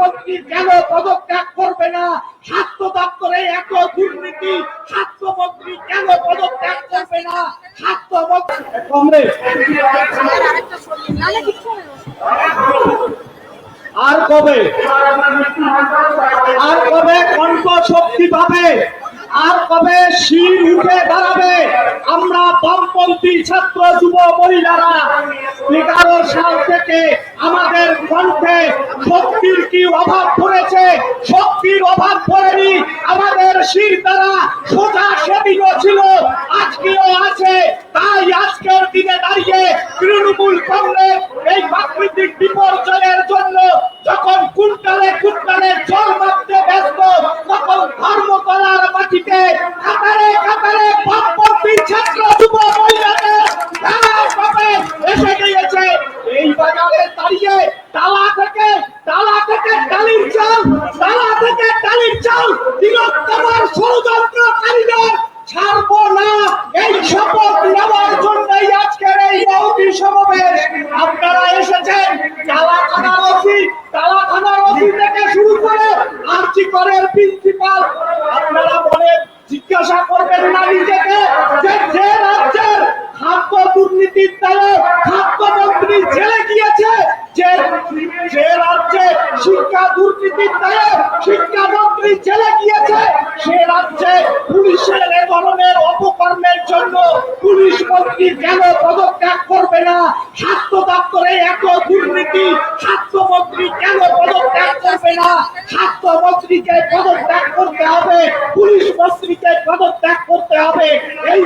মন্ত্রী কেন পদত্যাগ করবে না? স্বাস্থ্য দপ্তরে এত দুর্নীতি, স্বাস্থ্যমন্ত্রী কেন পদত্যাগ করবে না? স্বাস্থ্যমন্ত্রী আর কবে কণ্ঠ শক্তি পাবে? আর কবে শির উঠে দাঁড়াবে? আমরা বামপন্থী ছাত্র যুব মহিলারা 11 সাল থেকে আমাদের কণ্ঠে শক্তির কি অভাব পড়েছে? শক্তির অভাব পড়েনি। আমাদের শির দ্বারা সোজা সেদিনও ছিল, আজকেও আছে। তাই আজকের দিনে দাঁড়িয়ে তৃণমূল কংগ্রেস এই প্রাকৃতিক বিপর্যয়ের জন্য যখন কুইন্টালে কুইন্টালে জল মাপতে ব্যস্ত, তখন ধর্মতলার মাটিতে কাতারে কাতারে বামপন্থী ছাত্র যুব মহিলাদের এসে গিয়েছে। এই বাজারে দাঁড়িয়ে তালা থেকে টালির চাল তিলোত্তমার ষড়যন্ত্রকারীদের ছাড়বো না, এই শপথ নেওয়ার জন্যই আজকের এই মহতী সমাবেশ। আপনারা এসেছেন তালা থানার ওসি থেকে শুরু করে আরজি করের প্রিন্সিপাল। আপনারা বলেন, জিজ্ঞাসা করবেন না নিজেকে যে রাজ্যের খাদ্য দুর্নীতির দায়ে খাদ্যমন্ত্রী জেলে গিয়েছে, যে রাজ্যে শিক্ষা দুর্নীতির দায়ে শিক্ষামন্ত্রী জেলে গিয়েছে, সে রাজ্যে পুলিশের এ ধরনের অপকর্মের জন্য পুলিশ মন্ত্রী কেন পদত্যাগ করবে না? স্বাস্থ্য দপ্তরে এত দুর্নীতি, স্বাস্থ্যমন্ত্রী কেন পদত্যাগ করবে না? স্বাস্থ্যমন্ত্রীকে পদত্যাগ করতে হবে, পুলিশ মন্ত্রীকে পদত্যাগ করতে হবে। এই